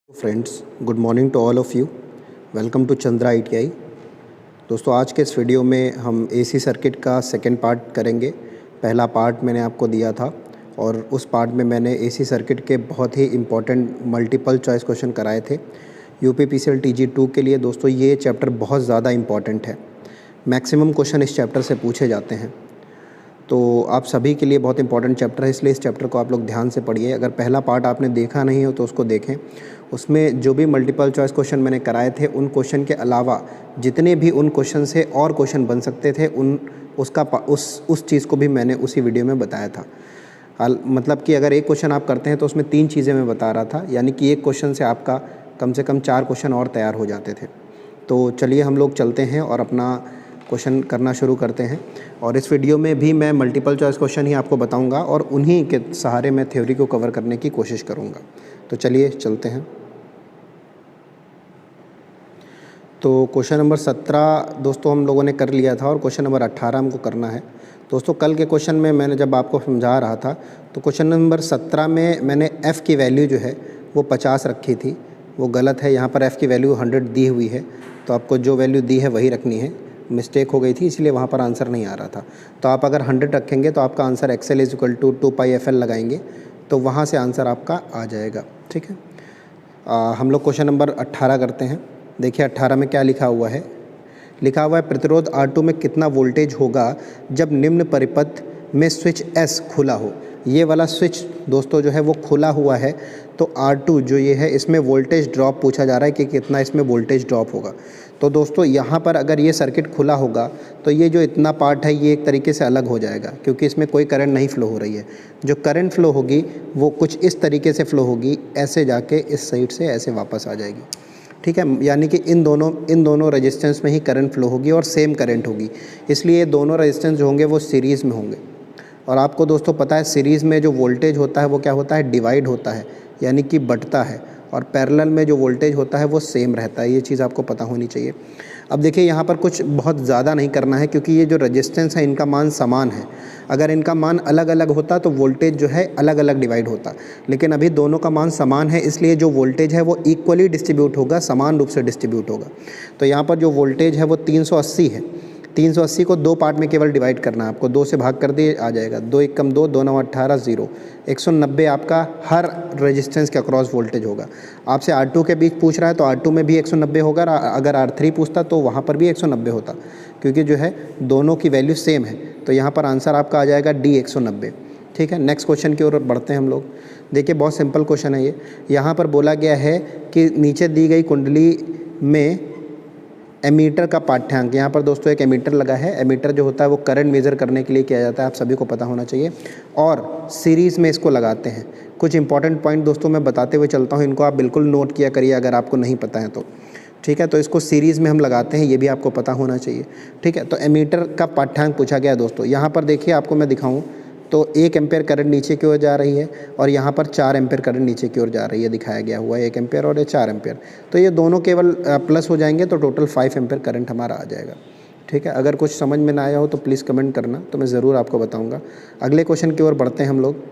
Friends, good morning to all of you. Welcome to Chandra ITI। दोस्तों, आज के इस वीडियो में हम AC सर्किट का सेकंड पार्ट करेंगे। पहला पार्ट मैंने आपको दिया था और उस पार्ट में मैंने AC सर्किट के बहुत ही इम्पॉर्टेंट मल्टीपल चॉइस क्वेश्चन कराए थे UPPCL TG2 के लिए। दोस्तों, ये चैप्टर बहुत ज़्यादा इम्पॉर्टेंट है। मैक्सिमम क्वेश्चन इस चैप्टर से पूछे जाते हैं, तो आप सभी के लिए बहुत इंपॉर्टेंट चैप्टर है, इसलिए इस चैप्टर को आप लोग ध्यान से पढ़िए। अगर पहला पार्ट आपने देखा नहीं हो तो उसको देखें। उसमें जो भी मल्टीपल चॉइस क्वेश्चन मैंने कराए थे, उन क्वेश्चन के अलावा जितने भी उन क्वेश्चन से और क्वेश्चन बन सकते थे, उस चीज़ को भी मैंने उसी वीडियो में बताया था। मतलब कि अगर एक क्वेश्चन आप करते हैं तो उसमें 3 चीज़ें मैं बता रहा था, यानी कि एक क्वेश्चन से आपका कम से कम 4 क्वेश्चन और तैयार हो जाते थे। तो चलिए हम लोग चलते हैं और अपना क्वेश्चन करना शुरू करते हैं। और इस वीडियो में भी मैं मल्टीपल चॉइस क्वेश्चन ही आपको बताऊंगा और उन्हीं के सहारे मैं थ्योरी को कवर करने की कोशिश करूंगा। तो चलिए चलते हैं। तो क्वेश्चन नंबर 17 दोस्तों हम लोगों ने कर लिया था और क्वेश्चन नंबर 18 हमको करना है। दोस्तों, कल के क्वेश्चन में मैंने जब आपको समझा रहा था तो क्वेश्चन नंबर 17 में मैंने F की वैल्यू जो है वो 50 रखी थी, वो गलत है। यहाँ पर F की वैल्यू 100 दी हुई है, तो आपको जो वैल्यू दी है वही रखनी है। मिस्टेक हो गई थी, इसलिए वहाँ पर आंसर नहीं आ रहा था। तो आप अगर 100 रखेंगे तो आपका आंसर XL = 2πfl लगाएंगे तो वहाँ से आंसर आपका आ जाएगा। ठीक है, हम लोग क्वेश्चन नंबर 18 करते हैं। देखिए 18 में क्या लिखा हुआ है। लिखा हुआ है प्रतिरोध R2 में कितना वोल्टेज होगा जब निम्न परिपथ में स्विच S खुला हो। ये वाला स्विच दोस्तों जो है वो खुला हुआ है, तो R2 जो ये है इसमें वोल्टेज ड्रॉप पूछा जा रहा है कि कितना इसमें वोल्टेज ड्रॉप होगा। तो दोस्तों यहाँ पर अगर ये सर्किट खुला होगा तो ये जो इतना पार्ट है ये एक तरीके से अलग हो जाएगा, क्योंकि इसमें कोई करंट नहीं फ़्लो हो रही है। जो करंट फ़्लो होगी वो कुछ इस तरीके से फ़्लो होगी, ऐसे जाके इस साइड से ऐसे वापस आ जाएगी। ठीक है, यानी कि इन दोनों रेजिस्टेंस में ही करंट फ़्लो होगी और सेम करंट होगी, इसलिए दोनों रेजिस्टेंस जो होंगे वो सीरीज़ में होंगे। और आपको दोस्तों पता है सीरीज़ में जो वोल्टेज होता है वो क्या होता है, डिवाइड होता है, यानी कि बढ़ता है। और पैरेलल में जो वोल्टेज होता है वो सेम रहता है। ये चीज़ आपको पता होनी चाहिए। अब देखिए यहाँ पर कुछ बहुत ज़्यादा नहीं करना है, क्योंकि ये जो रेजिस्टेंस है इनका मान समान है। अगर इनका मान अलग अलग होता तो वोल्टेज जो है अलग अलग डिवाइड होता, लेकिन अभी दोनों का मान समान है, इसलिए जो वोल्टेज है वो इक्वली डिस्ट्रीब्यूट होगा, समान रूप से डिस्ट्रीब्यूट होगा। तो यहाँ पर जो वोल्टेज है वो 380 है। 380 को 2 पार्ट में केवल डिवाइड करना है आपको। 2 से भाग कर दिए आ जाएगा, 2 × 2 2 9 18 0 190 आपका हर रेजिस्टेंस के अक्रॉस वोल्टेज होगा। आपसे R2 के बीच पूछ रहा है तो R2 में भी 190 होगा। अगर R3 पूछता तो वहाँ पर भी 190 होता, क्योंकि जो है दोनों की वैल्यू सेम है। तो यहाँ पर आंसर आपका आ जाएगा D 190। ठीक है, नेक्स्ट क्वेश्चन की ओर बढ़ते हैं हम लोग। देखिए बहुत सिंपल क्वेश्चन है ये। यहाँ पर बोला गया है कि नीचे दी गई कुंडली में एमीटर का पाठ्यांक। यहाँ पर दोस्तों एक एमीटर लगा है। एमीटर जो होता है वो करंट मेज़र करने के लिए किया जाता है, आप सभी को पता होना चाहिए। और सीरीज़ में इसको लगाते हैं। कुछ इंपॉर्टेंट पॉइंट दोस्तों मैं बताते हुए चलता हूँ, इनको आप बिल्कुल नोट किया करिए अगर आपको नहीं पता है तो। ठीक है, तो इसको सीरीज़ में हम लगाते हैं, ये भी आपको पता होना चाहिए। ठीक है, तो एमीटर का पाठ्यांक पूछा गया दोस्तों। यहाँ पर देखिए आपको मैं दिखाऊँ तो 1 एम्पेयर करंट नीचे की ओर जा रही है और यहाँ पर 4 एम्पेयर करंट नीचे की ओर जा रही है, दिखाया गया हुआ है 1 एम्पेयर और ये 4 एम्पेयर। तो ये दोनों केवल प्लस हो जाएंगे तो टोटल 5 एम्पेयर करंट हमारा आ जाएगा। ठीक है, अगर कुछ समझ में ना आया हो तो प्लीज़ कमेंट करना, तो मैं ज़रूर आपको बताऊँगा। अगले क्वेश्चन की ओर बढ़ते हैं हम लोग।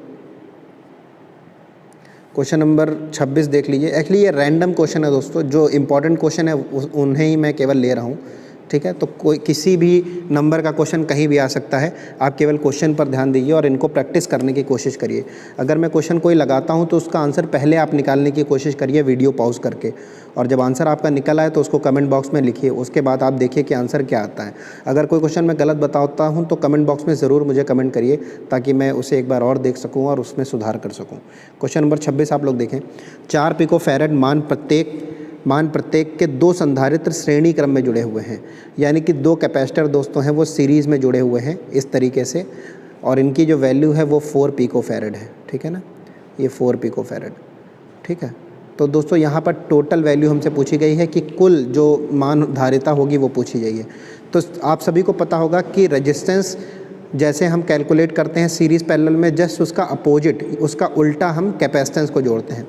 क्वेश्चन नंबर 26 देख लीजिए। एक्चुअली ये रैंडम क्वेश्चन है दोस्तों, जो इंपॉर्टेंट क्वेश्चन है उन्हें ही मैं केवल ले रहा हूँ। ठीक है, तो कोई किसी भी नंबर का क्वेश्चन कहीं भी आ सकता है। आप केवल क्वेश्चन पर ध्यान दीजिए और इनको प्रैक्टिस करने की कोशिश करिए। अगर मैं क्वेश्चन कोई लगाता हूं तो उसका आंसर पहले आप निकालने की कोशिश करिए वीडियो पॉज करके, और जब आंसर आपका निकल आए तो उसको कमेंट बॉक्स में लिखिए। उसके बाद आप देखिए कि आंसर क्या आता है। अगर कोई क्वेश्चन मैं गलत बताता हूँ तो कमेंट बॉक्स में ज़रूर मुझे कमेंट करिए, ताकि मैं उसे एक बार और देख सकूँ और उसमें सुधार कर सकूँ। क्वेश्चन नंबर 26 आप लोग देखें। 4 पिकोफैरेड मान प्रत्येक के 2 संधारित्र श्रेणी क्रम में जुड़े हुए हैं, यानी कि 2 कैपेसिटर दोस्तों हैं वो सीरीज़ में जुड़े हुए हैं इस तरीके से, और इनकी जो वैल्यू है वो 4 पिकोफैरेड है। ठीक है ना, ये 4 पिकोफैरेड। ठीक है, तो दोस्तों यहाँ पर टोटल वैल्यू हमसे पूछी गई है कि कुल जो मान धारिता होगी वो पूछी गई है। तो आप सभी को पता होगा कि रेजिस्टेंस जैसे हम कैलकुलेट करते हैं सीरीज़ पैरेलल में, जस्ट उसका अपोजिट, उसका उल्टा हम कैपेसिटेंस को जोड़ते हैं।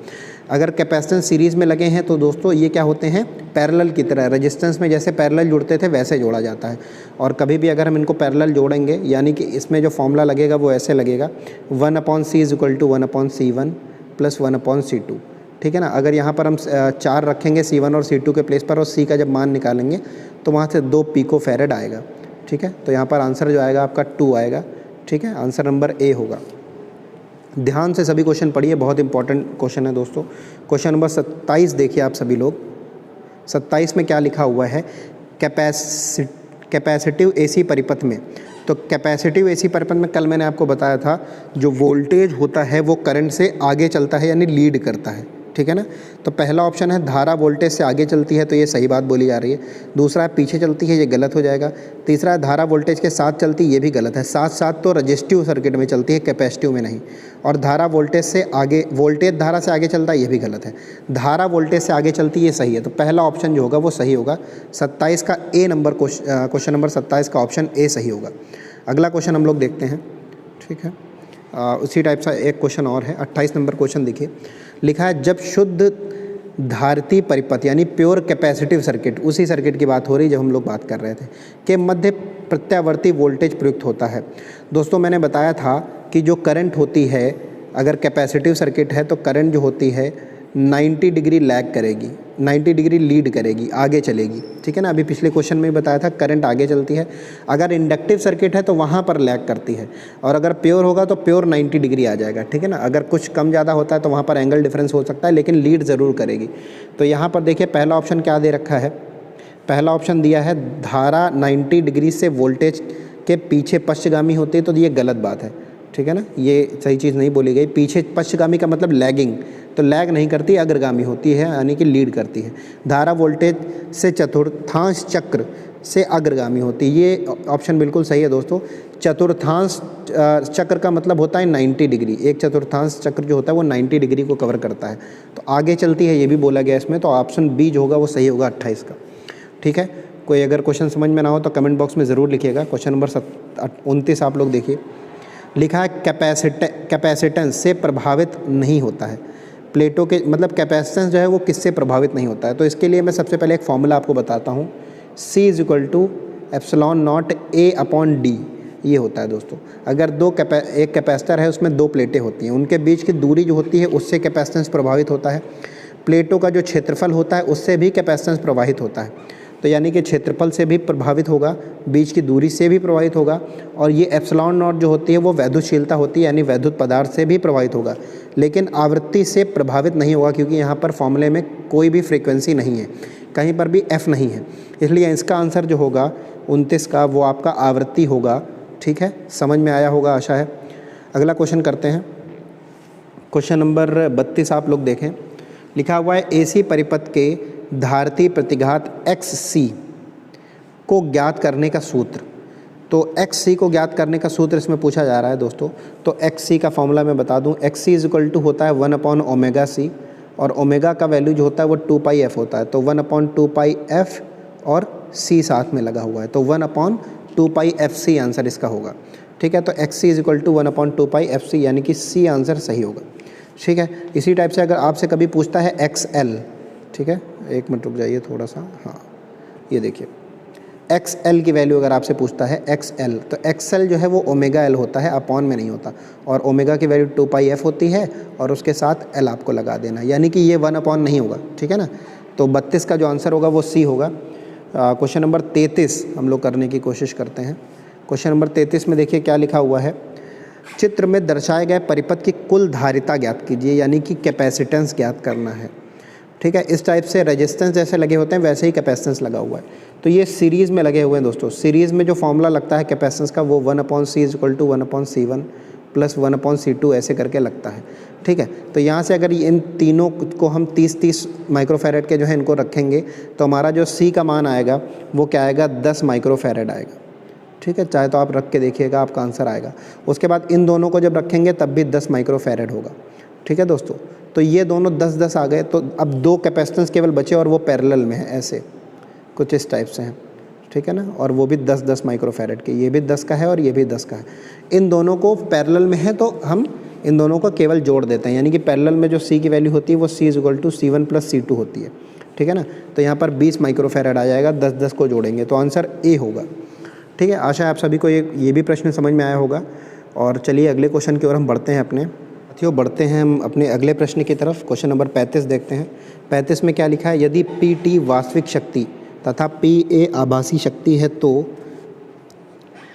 अगर कैपेसिटेंस सीरीज़ में लगे हैं तो दोस्तों ये क्या होते हैं, पैरेलल की तरह। रेजिस्टेंस में जैसे पैरेलल जुड़ते थे वैसे जोड़ा जाता है। और कभी भी अगर हम इनको पैरेलल जोड़ेंगे, यानी कि इसमें जो फॉर्मूला लगेगा वो ऐसे लगेगा, 1/C = 1/C1 + 1/C2। ठीक है ना। अगर यहाँ पर हम 4 रखेंगे C1 और C2 के प्लेस पर और C का जब मान निकालेंगे तो वहाँ से 2 पिको फैरेड आएगा, ठीक है। तो यहाँ पर आंसर जो आएगा आपका 2 आएगा, ठीक है। आंसर नंबर ए होगा। ध्यान से सभी क्वेश्चन पढ़िए, बहुत इंपॉर्टेंट क्वेश्चन है दोस्तों। क्वेश्चन नंबर 27 देखिए आप सभी लोग। 27 में क्या लिखा हुआ है, कैपेसिटिव एसी परिपथ में। तो कैपेसिटिव एसी परिपथ में कल मैंने आपको बताया था जो वोल्टेज होता है वो करंट से आगे चलता है, यानी लीड करता है, ठीक है ना। तो पहला ऑप्शन है धारा वोल्टेज से आगे चलती है, तो ये सही बात बोली जा रही है। दूसरा है पीछे चलती है, ये गलत हो जाएगा। तीसरा है धारा वोल्टेज के साथ चलती है, ये भी गलत है। साथ साथ तो रजिस्टिव सर्किट में चलती है, कैपेसिटिव में नहीं। और धारा वोल्टेज से आगे, वोल्टेज धारा से आगे चलता है, ये भी गलत है। धारा वोल्टेज से आगे चलती है, ये सही है। तो पहला ऑप्शन जो होगा वो सही होगा। 27 का ए नंबर, क्वेश्चन नंबर 27 का ऑप्शन ए सही होगा। अगला क्वेश्चन हम लोग देखते हैं, ठीक है। उसी टाइप सा एक क्वेश्चन और है, 28 नंबर क्वेश्चन देखिए। लिखा है जब शुद्ध धारिती परिपथ यानी प्योर कैपेसिटिव सर्किट, उसी सर्किट की बात हो रही जब हम लोग बात कर रहे थे, के मध्य प्रत्यावर्ती वोल्टेज प्रयुक्त होता है। दोस्तों मैंने बताया था कि जो करंट होती है, अगर कैपेसिटिव सर्किट है तो करंट जो होती है 90 डिग्री लैग करेगी, 90 डिग्री लीड करेगी, आगे चलेगी, ठीक है ना। अभी पिछले क्वेश्चन में भी बताया था करंट आगे चलती है। अगर इंडक्टिव सर्किट है तो वहाँ पर लैग करती है, और अगर प्योर होगा तो प्योर 90 डिग्री आ जाएगा, ठीक है ना। अगर कुछ कम ज़्यादा होता है तो वहाँ पर एंगल डिफरेंस हो सकता है, लेकिन लीड ज़रूर करेगी। तो यहाँ पर देखिए पहला ऑप्शन क्या दे रखा है, पहला ऑप्शन दिया है धारा 90 डिग्री से वोल्टेज के पीछे पश्चगामी होती है, तो ये गलत बात है, ठीक है ना। ये सही चीज़ नहीं बोली गई। पीछे पश्चगामी का मतलब लैगिंग, तो लैग नहीं करती, अग्रगामी होती है, यानी कि लीड करती है। धारा वोल्टेज से चतुर्थांश चक्र से अग्रगामी होती है, ये ऑप्शन बिल्कुल सही है दोस्तों। चतुर्थांश चक्र का मतलब होता है 90 डिग्री, एक चतुर्थांश चक्र जो होता है वो 90 डिग्री को कवर करता है, तो आगे चलती है, ये भी बोला गया इसमें। तो ऑप्शन बी जो होगा वो सही होगा 28 का, ठीक है। कोई अगर क्वेश्चन समझ में ना हो तो कमेंट बॉक्स में ज़रूर लिखिएगा। क्वेश्चन नंबर 29 आप लोग देखिए। लिखा है कैपेसिटेंस से प्रभावित नहीं होता है। प्लेटों के मतलब कैपेसिटेंस जो है वो किससे प्रभावित नहीं होता है। तो इसके लिए मैं सबसे पहले एक फॉर्मूला आपको बताता हूँ, C = ε0 A/d ये होता है दोस्तों। अगर एक कैपेसिटर है, उसमें 2 प्लेटें होती हैं, उनके बीच की दूरी जो होती है उससे कैपेसिटेंस प्रभावित होता है। प्लेटों का जो क्षेत्रफल होता है उससे भी कैपेसिटेंस प्रभावित होता है। तो यानी कि क्षेत्रफल से भी प्रभावित होगा, बीच की दूरी से भी प्रभावित होगा, और ये ε0 जो होती है वो वैद्युतशीलता होती है, यानी वैद्युत पदार्थ से भी प्रभावित होगा, लेकिन आवृत्ति से प्रभावित नहीं होगा, क्योंकि यहाँ पर फॉर्मूले में कोई भी फ्रीक्वेंसी नहीं है, कहीं पर भी f नहीं है। इसलिए इसका आंसर जो होगा 29 का वो आपका आवृत्ति होगा, ठीक है। समझ में आया होगा, आशा है। अगला क्वेश्चन करते हैं। क्वेश्चन नंबर 32 आप लोग देखें। लिखा हुआ है एसी परिपथ के धारिती प्रतिघात XC को ज्ञात करने का सूत्र। तो XC को ज्ञात करने का सूत्र इसमें पूछा जा रहा है दोस्तों। तो XC का फॉर्मूला मैं बता दूं, XC = होता है 1/ωc, और ओमेगा का वैल्यू जो होता है वो 2πf होता है। तो 1/2πf और C साथ में लगा हुआ है, तो 1/2πfc आंसर इसका होगा, ठीक है। तो XC = 1/2πfc, यानी कि C आंसर सही होगा, ठीक है। इसी टाइप से अगर आपसे कभी पूछता है XL, ठीक है, एक मिनट रुक जाइए थोड़ा सा, हाँ ये देखिए XL की वैल्यू अगर आपसे पूछता है XL, तो XL जो है वो ω/L होता है, अपॉन में नहीं होता, और ओमेगा की वैल्यू 2πf होती है, और उसके साथ L आपको लगा देना, यानी कि ये 1/, नहीं होगा, ठीक है ना। तो 32 का जो आंसर होगा वो C होगा। क्वेश्चन नंबर 33 हम लोग करने की कोशिश करते हैं। क्वेश्चन नंबर 33 में देखिए क्या लिखा हुआ है, चित्र में दर्शाए गए परिपथ की कुल धारिता ज्ञात कीजिए, यानी कि कैपेसिटेंस ज्ञात करना है, ठीक है। इस टाइप से रेजिस्टेंस जैसे लगे होते हैं वैसे ही कैपेसिटेंस लगा हुआ है। तो ये सीरीज़ में लगे हुए हैं दोस्तों। सीरीज़ में जो फॉर्मूला लगता है कैपेसिटेंस का वो 1/c = 1/c1 + 1/c2 ऐसे करके लगता है, ठीक है। तो यहाँ से अगर इन तीनों को हम 30-30 माइक्रोफैरेड के जो है इनको रखेंगे, तो हमारा जो C का मान आएगा वो क्या आएगा, 10 माइक्रोफैरेड आएगा, ठीक है। चाहे तो आप रख के देखिएगा, आपका आंसर आएगा। उसके बाद इन दोनों को जब रखेंगे तब भी 10 माइक्रोफैरेड होगा, ठीक है दोस्तों। तो ये दोनों 10-10 आ गए, तो अब 2 कैपेसिटेंस केवल बचे और वो पैरेलल में है, ऐसे कुछ इस टाइप से हैं, ठीक है ना। और वो भी 10-10 माइक्रोफैरेड के, ये भी 10 का है और ये भी 10 का है। इन दोनों को पैरेलल में है तो हम इन दोनों को केवल जोड़ देते हैं, यानी कि पैरेलल में जो C की वैल्यू होती है वो C = C1 + C2 होती है, ठीक है ना। तो यहाँ पर 20 माइक्रोफैरेड आ जाएगा, 10-10 को जोड़ेंगे तो आंसर A होगा, ठीक है। आशा है आप सभी को ये भी प्रश्न समझ में आया होगा। और चलिए अगले क्वेश्चन की ओर हम बढ़ते हैं अपने। साथियों बढ़ते हैं हम अपने अगले प्रश्न की तरफ। क्वेश्चन नंबर 35 देखते हैं। 35 में क्या लिखा है, यदि Pt वास्तविक शक्ति तथा Pa आभासी शक्ति है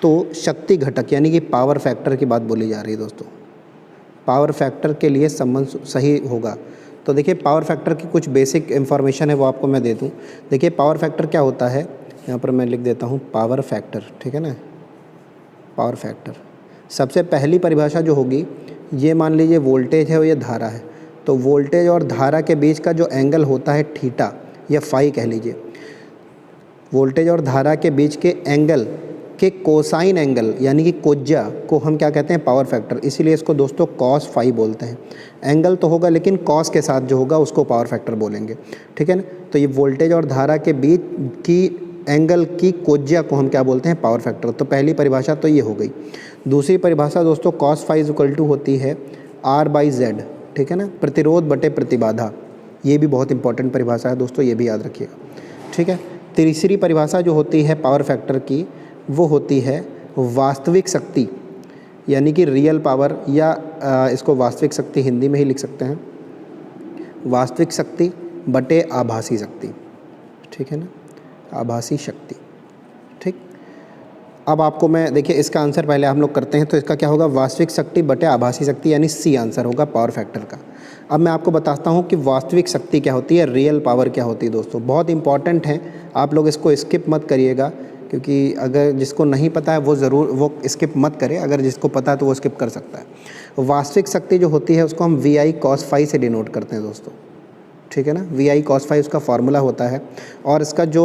तो शक्ति घटक यानी कि पावर फैक्टर की बात बोली जा रही है दोस्तों। पावर फैक्टर के लिए संबंध सही होगा। तो देखिए पावर फैक्टर की कुछ बेसिक इन्फॉर्मेशन है वो आपको मैं दे दूं। देखिए पावर फैक्टर क्या होता है, यहाँ पर मैं लिख देता हूँ पावर फैक्टर, ठीक है ना। पावर फैक्टर सबसे पहली परिभाषा जो होगी, ये मान लीजिए वोल्टेज है और ये धारा है, तो वोल्टेज और धारा के बीच का जो एंगल होता है थीटा या फाई कह लीजिए, वोल्टेज और धारा के बीच के एंगल के कोसाइन एंगल यानी कि कोज्या को हम क्या कहते हैं, पावर फैक्टर। इसीलिए इसको दोस्तों कॉस फाई बोलते हैं। एंगल तो होगा लेकिन कॉस के साथ जो होगा उसको पावर फैक्टर बोलेंगे, ठीक है ना। तो ये वोल्टेज और धारा के बीच की एंगल की कोज्या को हम क्या बोलते हैं, पावर फैक्टर। तो पहली परिभाषा तो ये हो गई। दूसरी परिभाषा दोस्तों कॉस फाई इक्वल टू होती है R/Z, ठीक है ना, प्रतिरोध बटे प्रतिबाधा। ये भी बहुत इंपॉर्टेंट परिभाषा है दोस्तों, ये भी याद रखिएगा, ठीक है। तीसरी परिभाषा जो होती है पावर फैक्टर की वो होती है वास्तविक शक्ति यानी कि रियल पावर, या इसको वास्तविक शक्ति हिंदी में ही लिख सकते हैं, वास्तविक शक्ति बटे आभासी शक्ति, ठीक है ना, आभासी शक्ति, ठीक। अब आपको मैं देखिए इसका आंसर पहले हम लोग करते हैं। तो इसका क्या होगा, वास्तविक शक्ति बटे आभासी शक्ति यानी सी आंसर होगा पावर फैक्टर का। अब मैं आपको बताता हूँ कि वास्तविक शक्ति क्या होती है, रियल पावर क्या होती है दोस्तों। बहुत इंपॉर्टेंट है, आप लोग इसको स्किप मत करिएगा, क्योंकि अगर जिसको नहीं पता है वो ज़रूर वो स्किप मत करे, अगर जिसको पता है तो वो स्किप कर सकता है। वास्तविक शक्ति जो होती है उसको हम VI cos फाई से डिनोट करते हैं दोस्तों, ठीक है ना। VI cos फाई उसका फार्मूला होता है और इसका जो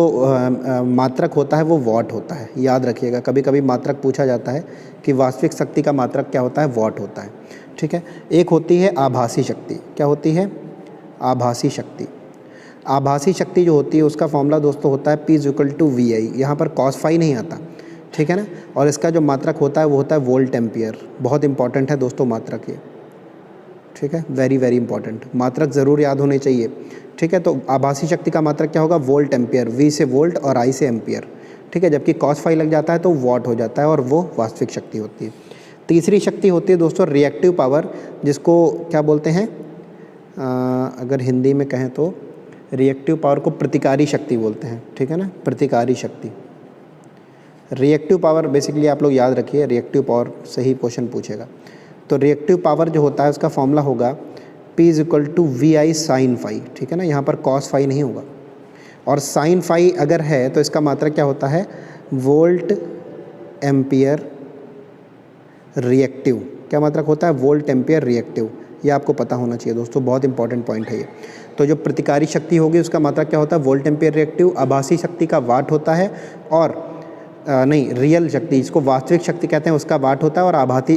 मात्रक होता है वो वॉट होता है, याद रखिएगा। कभी कभी मात्रक पूछा जाता है कि वास्तविक शक्ति का मात्रक क्या होता है, वॉट होता है, ठीक है। एक होती है आभासी शक्ति, क्या होती है, आभासी शक्ति। आभासी शक्ति जो होती है उसका फॉर्मूला दोस्तों होता है P = VI, यहाँ पर cos फाई नहीं आता, ठीक है ना। और इसका जो मात्रक होता है वो होता है वोल्ट एम्पियर। बहुत इंपॉर्टेंट है दोस्तों मात्रक ये, ठीक है, वेरी वेरी इंपॉर्टेंट। मात्रक ज़रूर याद होने चाहिए, ठीक है। तो आभासी शक्ति का मात्रक क्या होगा, वोल्ट एम्पियर, V से वोल्ट और I से एम्पियर, ठीक है। जबकि cos फाई लग जाता है तो वॉट हो जाता है और वो वास्तविक शक्ति होती है। तीसरी शक्ति होती है दोस्तों रिएक्टिव पावर, जिसको क्या बोलते हैं, अगर हिंदी में कहें तो रिएक्टिव पावर को प्रतिकारी शक्ति बोलते हैं, ठीक है ना, प्रतिकारी शक्ति। रिएक्टिव पावर बेसिकली आप लोग याद रखिए, रिएक्टिव पावर से ही क्वेश्चन पूछेगा। तो रिएक्टिव पावर जो होता है उसका फॉर्मूला होगा P = VI sin फाई, ठीक है ना। यहाँ पर cos फाई नहीं होगा, और sin फाई अगर है तो इसका मात्रक क्या होता है, वोल्ट एम्पियर रिएक्टिव। क्या मात्रक होता है, वोल्ट एम्पियर रिएक्टिव। ये आपको पता होना चाहिए दोस्तों, बहुत इंपॉर्टेंट पॉइंट है ये। तो जो प्रतिकारी शक्ति होगी उसका मात्रक क्या होता है, वोल्ट एम्पियर रिएक्टिव। आभासी शक्ति का वाट होता है, और नहीं, रियल शक्ति जिसको वास्तविक शक्ति कहते हैं उसका वाट होता है, और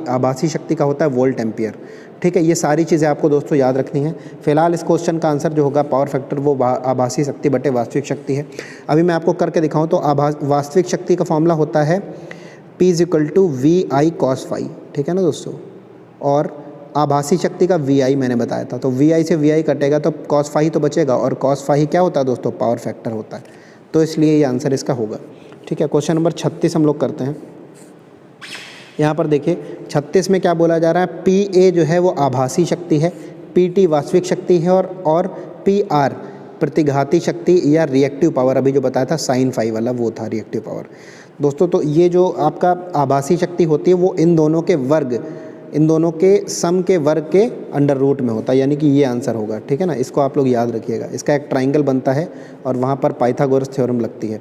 आभासी शक्ति का होता है वोल्ट एम्पियर, ठीक है। ये सारी चीज़ें आपको दोस्तों याद रखनी है। फिलहाल इस क्वेश्चन का आंसर जो होगा पावर फैक्टर वो आभासी शक्ति बटे वास्तविक शक्ति है। अभी मैं आपको करके दिखाऊँ तो वास्तविक शक्ति का फॉर्मूला होता है P = VI cos फाई, ठीक है ना दोस्तों। और आभासी शक्ति का VI मैंने बताया था, तो VI से VI कटेगा तो cos फाई तो बचेगा, और cos फाई क्या होता है दोस्तों, पावर फैक्टर होता है। तो इसलिए ये आंसर इसका होगा, ठीक है। क्वेश्चन नंबर 36 हम लोग करते हैं। यहाँ पर देखिए 36 में क्या बोला जा रहा है, PA जो है वो आभासी शक्ति है, PT वास्तविक शक्ति है, और PR प्रतिघाती शक्ति या रिएक्टिव पावर, अभी जो बताया था sin फाई वाला वो था रिएक्टिव पावर दोस्तों। तो ये जो आपका आभासी शक्ति होती है वो इन दोनों के वर्ग, इन दोनों के सम के वर्ग के अंडर रूट में होता है, यानी कि ये आंसर होगा, ठीक है ना। इसको आप लोग याद रखिएगा। इसका एक ट्राइंगल बनता है और वहाँ पर पाइथागोरस थ्योरम लगती है,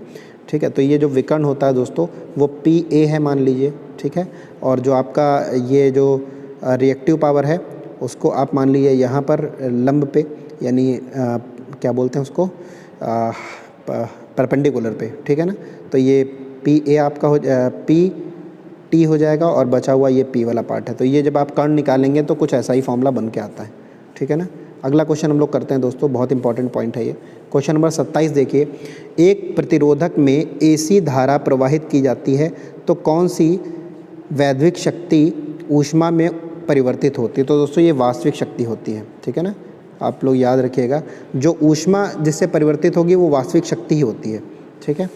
ठीक है। तो ये जो विकर्ण होता है दोस्तों वो PA है मान लीजिए, ठीक है। और जो आपका ये जो रिएक्टिव पावर है उसको आप मान लीजिए यहाँ पर लंब पे, यानी क्या बोलते हैं उसको, परपेंडिकुलर पे, ठीक है ना। तो ये PA आपका PT हो जाएगा, और बचा हुआ ये P वाला पार्ट है। तो ये जब आप कर्ण निकालेंगे तो कुछ ऐसा ही फॉर्मूला बन के आता है, ठीक है ना। अगला क्वेश्चन हम लोग करते हैं दोस्तों, बहुत इंपॉर्टेंट पॉइंट है ये। क्वेश्चन नंबर 27 देखिए, एक प्रतिरोधक में AC धारा प्रवाहित की जाती है तो कौन सी वैद्युत शक्ति ऊष्मा में परिवर्तित होती है। तो दोस्तों ये वास्तविक शक्ति होती है, ठीक है ना। आप लोग याद रखिएगा, जो ऊष्मा जिससे परिवर्तित होगी वो वास्तविक शक्ति ही होती है, ठीक है।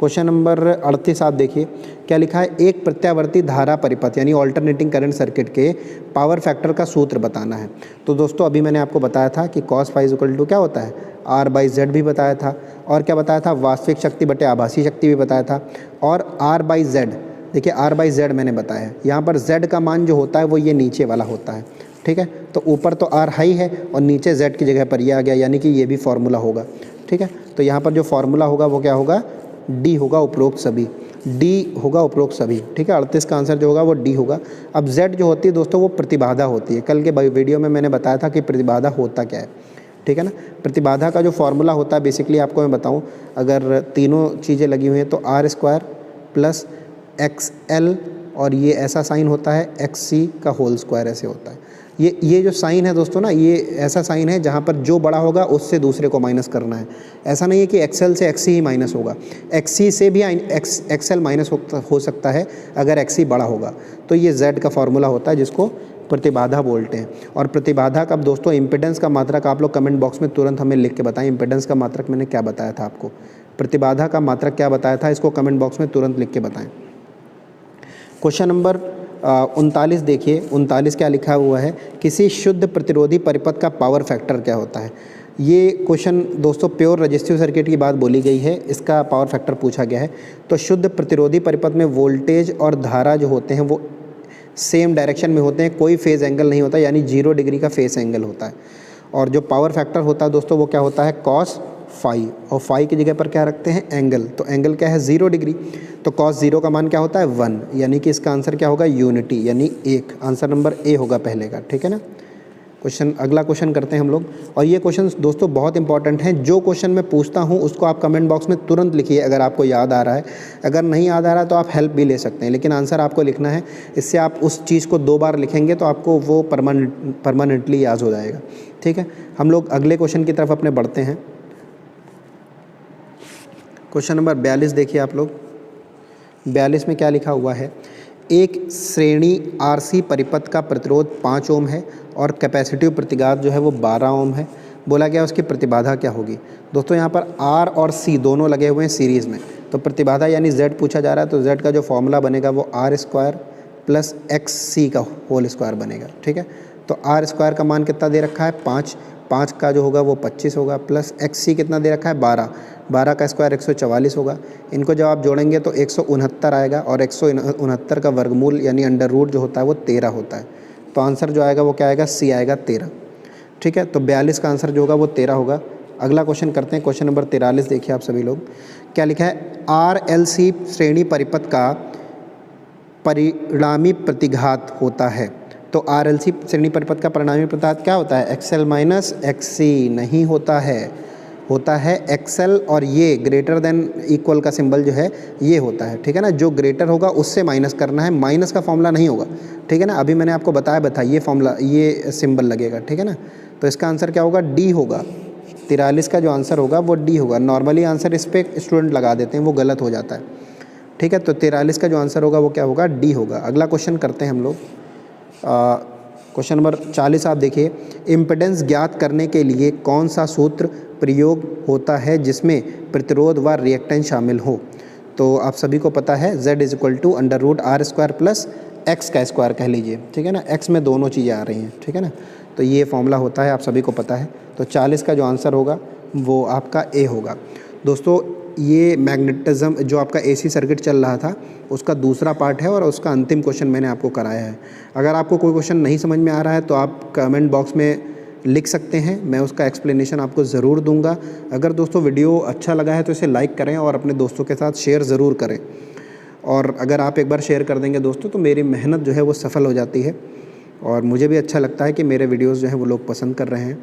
क्वेश्चन नंबर 38 आप देखिए क्या लिखा है, एक प्रत्यावर्ती धारा परिपथ यानी ऑल्टरनेटिंग करंट सर्किट के पावर फैक्टर का सूत्र बताना है। तो दोस्तों अभी मैंने आपको बताया था कि cos फाई इक्वल टू क्या होता है, R/Z भी बताया था, और क्या बताया था, वास्तविक शक्ति बटे आभासी शक्ति भी बताया था, और R/Z, देखिए R/Z मैंने बताया है। यहाँ पर Z का मान जो होता है वो ये नीचे वाला होता है, ठीक है। तो ऊपर तो R हाई है और नीचे Z की जगह पर ये आ गया, यानी कि ये भी फॉर्मूला होगा, ठीक है। तो यहाँ पर जो फॉर्मूला होगा वो क्या होगा, D होगा उपरोक्त सभी, D होगा उपरोक्त सभी, ठीक है। 38 का आंसर जो होगा वो D होगा। अब Z जो होती है दोस्तों वो प्रतिबाधा होती है। कल के वीडियो में मैंने बताया था कि प्रतिबाधा होता क्या है, ठीक है ना। प्रतिबाधा का जो फॉर्मूला होता है बेसिकली आपको मैं बताऊं, अगर तीनों चीज़ें लगी हुई हैं तो R² प्लस XL और ये ऐसा साइन होता है XC का होल स्क्वायर ऐसे होता है। ये जो साइन है दोस्तों ना, ये ऐसा साइन है जहाँ पर जो बड़ा होगा उससे दूसरे को माइनस करना है। ऐसा नहीं है कि XL से XC ही माइनस होगा, XC से भी XL माइनस हो सकता है अगर XC बड़ा होगा। तो ये Z का फॉर्मूला होता है जिसको प्रतिबाधा बोलते हैं। और प्रतिबाधा का दोस्तों इम्पिडेंस का मात्रक आप लोग कमेंट बॉक्स में तुरंत हमें लिख के बताएं। इम्पिडेंस का मात्रक मैंने क्या बताया था आपको, प्रतिबाधा का मात्रक क्या बताया था, इसको कमेंट बॉक्स में तुरंत लिख के बताएं। क्वेश्चन नंबर 39 देखिए, 39 क्या लिखा हुआ है, किसी शुद्ध प्रतिरोधी परिपथ का पावर फैक्टर क्या होता है। ये क्वेश्चन दोस्तों प्योर रजिस्टिव सर्किट की बात बोली गई है, इसका पावर फैक्टर पूछा गया है। तो शुद्ध प्रतिरोधी परिपथ में वोल्टेज और धारा जो होते हैं वो सेम डायरेक्शन में होते हैं, कोई फेज़ एंगल नहीं होता, यानी 0 डिग्री का फेस एंगल होता है। और जो पावर फैक्टर होता है दोस्तों वो क्या होता है, cos फाई, और फाई की जगह पर क्या रखते हैं, एंगल। तो एंगल क्या है, 0 डिग्री। तो cos 0 का मान क्या होता है, 1, यानी कि इसका आंसर क्या होगा, यूनिटी, यानी 1। आंसर नंबर ए होगा पहले का, ठीक है ना। अगला क्वेश्चन करते हैं हम लोग। और ये क्वेश्चन दोस्तों बहुत इंपॉर्टेंट हैं। जो क्वेश्चन मैं पूछता हूँ उसको आप कमेंट बॉक्स में तुरंत लिखिए अगर आपको याद आ रहा है। अगर नहीं याद आ रहा है तो आप हेल्प भी ले सकते हैं, लेकिन आंसर आपको लिखना है। इससे आप उस चीज़ को 2 बार लिखेंगे तो आपको वो परमानेंटली याद हो जाएगा, ठीक है। हम लोग अगले क्वेश्चन की तरफ अपने बढ़ते हैं। क्वेश्चन नंबर 42 देखिए आप लोग। 42 में क्या लिखा हुआ है, एक श्रेणी RC परिपथ का प्रतिरोध 5 ओम है और कैपेसिटिव प्रतिघात जो है वो 12 ओम है। बोला गया उसकी प्रतिबाधा क्या होगी। दोस्तों यहाँ पर R और C दोनों लगे हुए हैं सीरीज़ में, तो प्रतिबाधा यानी Z पूछा जा रहा है। तो Z का जो फॉर्मूला बनेगा वो R² प्लस XC का होल स्क्वायर बनेगा, ठीक है। तो R² का मान कितना दे रखा है, 5 का जो होगा वो 25 होगा, प्लस XC कितना दे रखा है, 12 का स्क्वायर 144 होगा। इनको जब आप जोड़ेंगे तो 169 आएगा, और 169 का वर्गमूल यानी अंडर रूट जो होता है वो 13 होता है। तो आंसर जो आएगा वो क्या आएगा, C आएगा 13, ठीक है। तो 42 का आंसर जो होगा वो 13 होगा। अगला क्वेश्चन करते हैं, क्वेश्चन नंबर 43 देखिए आप सभी लोग। क्या लिखा है, RLC श्रेणी परिपथ का परिणामी प्रतिघात होता है। तो RLC श्रेणी परिपथ का परिणामी प्रतिघात क्या होता है, XL माइनस XC नहीं होता है, होता है XL, और ये ग्रेटर देन इक्वल का सिंबल जो है ये होता है, ठीक है ना। जो ग्रेटर होगा उससे माइनस करना है, माइनस का फॉर्मूला नहीं होगा, ठीक है ना। अभी मैंने आपको बताया ये फॉर्मूला, ये सिंबल लगेगा, ठीक है ना। तो इसका आंसर क्या होगा, D होगा। 43 का जो आंसर होगा वो D होगा। नॉर्मली आंसर इस पर स्टूडेंट लगा देते हैं, वो गलत हो जाता है, ठीक है। तो 43 का जो आंसर होगा वो क्या होगा, D होगा। अगला क्वेश्चन करते हैं हम लोग। क्वेश्चन नंबर 40 आप देखिए, इम्पिडेंस ज्ञात करने के लिए कौन सा सूत्र प्रयोग होता है जिसमें प्रतिरोध व रिएक्टेंस शामिल हो। तो आप सभी को पता है Z = √R² प्लस X का स्क्वायर कह लीजिए, ठीक है ना। X में दोनों चीज़ें आ रही हैं, ठीक है ना। तो ये फॉर्मूला होता है, आप सभी को पता है। तो 40 का जो आंसर होगा वो आपका A होगा। दोस्तों ये मैग्नेटिज्म जो आपका AC सर्किट चल रहा था उसका दूसरा पार्ट है, और उसका अंतिम क्वेश्चन मैंने आपको कराया है। अगर आपको कोई क्वेश्चन नहीं समझ में आ रहा है तो आप कमेंट बॉक्स में लिख सकते हैं, मैं उसका एक्सप्लेनेशन आपको ज़रूर दूंगा। अगर दोस्तों वीडियो अच्छा लगा है तो इसे लाइक करें और अपने दोस्तों के साथ शेयर ज़रूर करें। और अगर आप एक बार शेयर कर देंगे दोस्तों तो मेरी मेहनत जो है वो सफल हो जाती है, और मुझे भी अच्छा लगता है कि मेरे वीडियोज़ जो हैं वो लोग पसंद कर रहे हैं।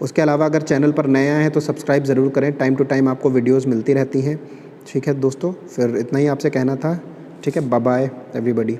उसके अलावा अगर चैनल पर नए आए हैं तो सब्सक्राइब ज़रूर करें, टाइम टू टाइम आपको वीडियोज़ मिलती रहती हैं, ठीक है दोस्तों। फिर इतना ही आपसे कहना था, ठीक है। Bye bye everybody.